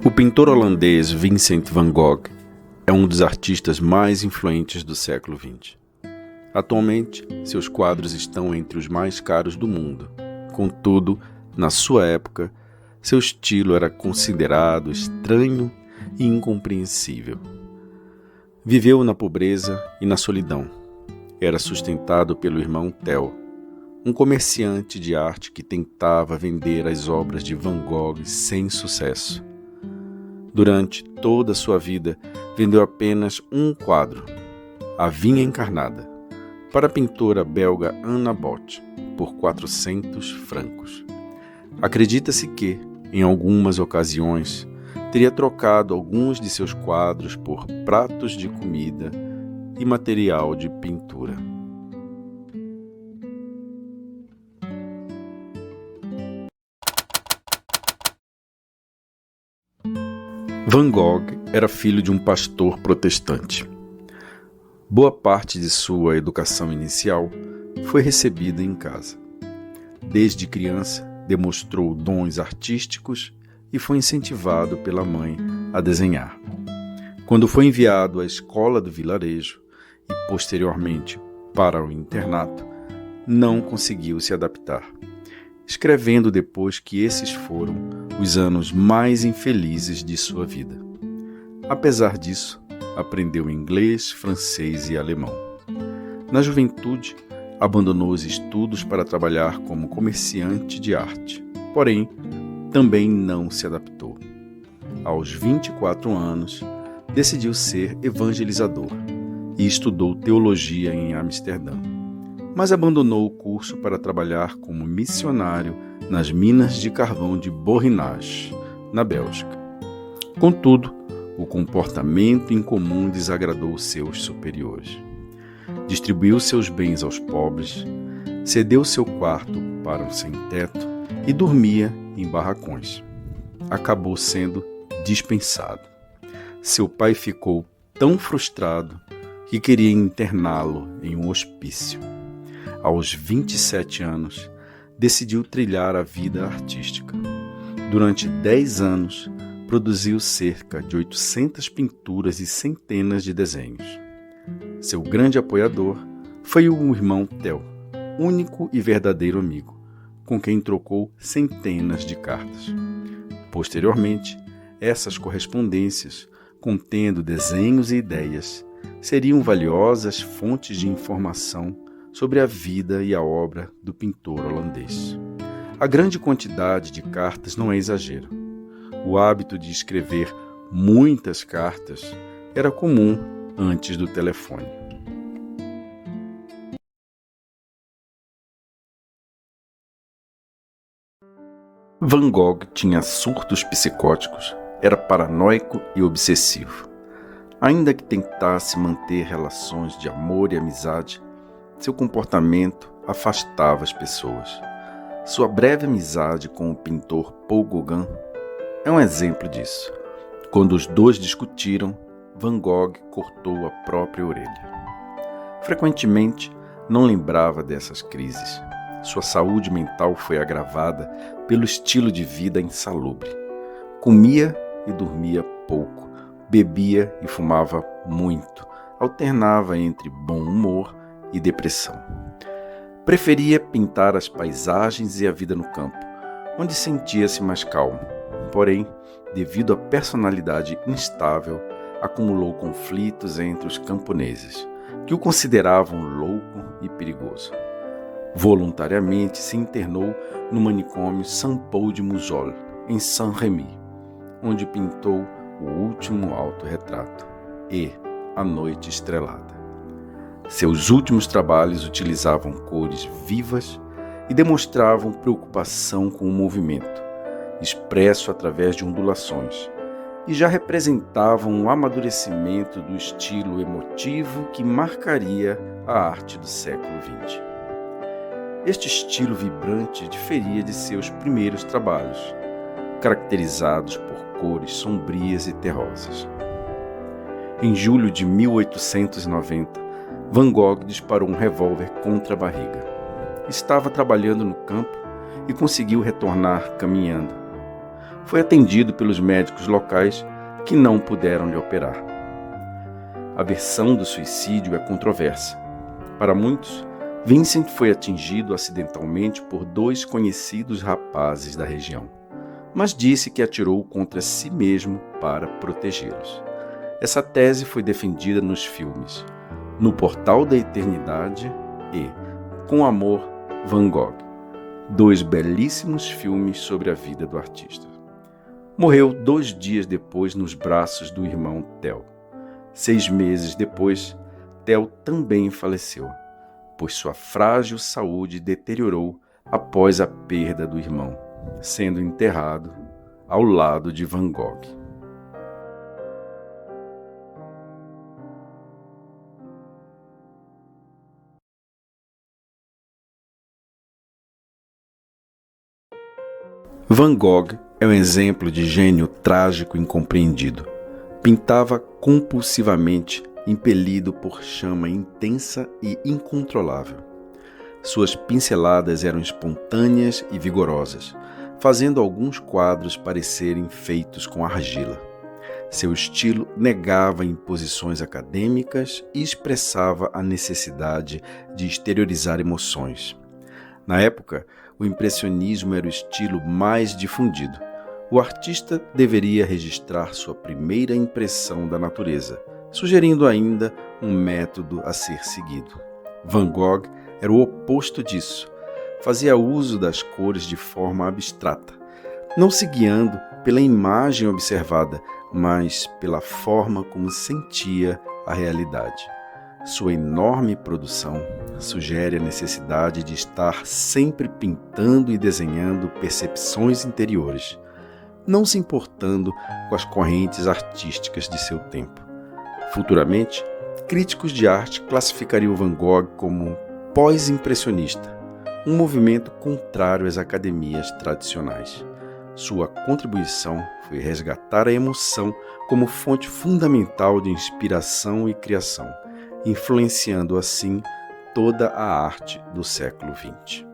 O pintor holandês Vincent van Gogh é um dos artistas mais influentes do século XX. Atualmente, seus quadros estão entre os mais caros do mundo. Contudo, na sua época, seu estilo era considerado estranho e incompreensível. Viveu na pobreza e na solidão. Era sustentado pelo irmão Theo, um comerciante de arte que tentava vender as obras de Van Gogh sem sucesso. Durante toda a sua vida, vendeu apenas um quadro, A Vinha Encarnada, para a pintora belga Anna Bot, por 400 francos. Acredita-se que, em algumas ocasiões, teria trocado alguns de seus quadros por pratos de comida e material de pintura. Van Gogh era filho de um pastor protestante. Boa parte de sua educação inicial foi recebida em casa. Desde criança, demonstrou dons artísticos e foi incentivado pela mãe a desenhar. Quando foi enviado à escola do vilarejo e, posteriormente, para o internato, não conseguiu se adaptar, escrevendo depois que esses foram os anos mais infelizes de sua vida. Apesar disso, aprendeu inglês, francês e alemão. Na juventude, abandonou os estudos para trabalhar como comerciante de arte, porém, também não se adaptou. Aos 24 anos, decidiu ser evangelizador e estudou teologia em Amsterdã, mas abandonou o curso para trabalhar como missionário nas minas de carvão de Borinage, na Bélgica. Contudo, o comportamento incomum desagradou seus superiores. Distribuiu seus bens aos pobres, cedeu seu quarto para um sem-teto e dormia em barracões. Acabou sendo dispensado. Seu pai ficou tão frustrado que queria interná-lo em um hospício. Aos 27 anos, decidiu trilhar a vida artística. Durante 10 anos, produziu cerca de 800 pinturas e centenas de desenhos. Seu grande apoiador foi o irmão Theo, único e verdadeiro amigo, com quem trocou centenas de cartas. Posteriormente, essas correspondências, contendo desenhos e ideias, seriam valiosas fontes de informação sobre a vida e a obra do pintor holandês. A grande quantidade de cartas não é exagero. O hábito de escrever muitas cartas era comum antes do telefone. Van Gogh tinha surtos psicóticos, era paranoico e obsessivo. Ainda que tentasse manter relações de amor e amizade, seu comportamento afastava as pessoas. Sua breve amizade com o pintor Paul Gauguin é um exemplo disso. Quando os dois discutiram, Van Gogh cortou a própria orelha. Frequentemente, não lembrava dessas crises. Sua saúde mental foi agravada pelo estilo de vida insalubre. Comia e dormia pouco, bebia e fumava muito, alternava entre bom humor e depressão. Preferia pintar as paisagens e a vida no campo, onde sentia-se mais calmo. Porém, devido à personalidade instável, acumulou conflitos entre os camponeses, que o consideravam louco e perigoso. Voluntariamente se internou no manicômio Saint-Paul-de-Moujols, em Saint-Rémy, onde pintou o último autorretrato e A Noite Estrelada. Seus últimos trabalhos utilizavam cores vivas e demonstravam preocupação com o movimento, expresso através de ondulações, e já representavam um amadurecimento do estilo emotivo que marcaria a arte do século XX. Este estilo vibrante diferia de seus primeiros trabalhos, caracterizados por cores sombrias e terrosas. Em julho de 1890, Van Gogh disparou um revólver contra a barriga. Estava trabalhando no campo e conseguiu retornar caminhando. foi atendido pelos médicos locais que não puderam lhe operar. A versão do suicídio é controversa. Para muitos, Vincent foi atingido acidentalmente por 2 conhecidos rapazes da região, mas disse que atirou contra si mesmo para protegê-los. Essa tese foi defendida nos filmes No Portal da Eternidade e Com Amor, Van Gogh, 2 belíssimos filmes sobre a vida do artista. Morreu 2 dias depois nos braços do irmão Theo. 6 meses depois, Theo também faleceu, pois sua frágil saúde deteriorou após a perda do irmão, sendo enterrado ao lado de Van Gogh. Van Gogh é um exemplo de gênio trágico e incompreendido. Pintava compulsivamente, impelido por chama intensa e incontrolável. Suas pinceladas eram espontâneas e vigorosas, fazendo alguns quadros parecerem feitos com argila. Seu estilo negava imposições acadêmicas e expressava a necessidade de exteriorizar emoções. Na época, o impressionismo era o estilo mais difundido. O artista deveria registrar sua primeira impressão da natureza, sugerindo ainda um método a ser seguido. Van Gogh era o oposto disso. Fazia uso das cores de forma abstrata, não se guiando pela imagem observada, mas pela forma como sentia a realidade. Sua enorme produção sugere a necessidade de estar sempre pintando e desenhando percepções interiores, não se importando com as correntes artísticas de seu tempo. Futuramente, críticos de arte classificariam Van Gogh como pós-impressionista, um movimento contrário às academias tradicionais. Sua contribuição foi resgatar a emoção como fonte fundamental de inspiração e criação, influenciando assim toda a arte do século XX.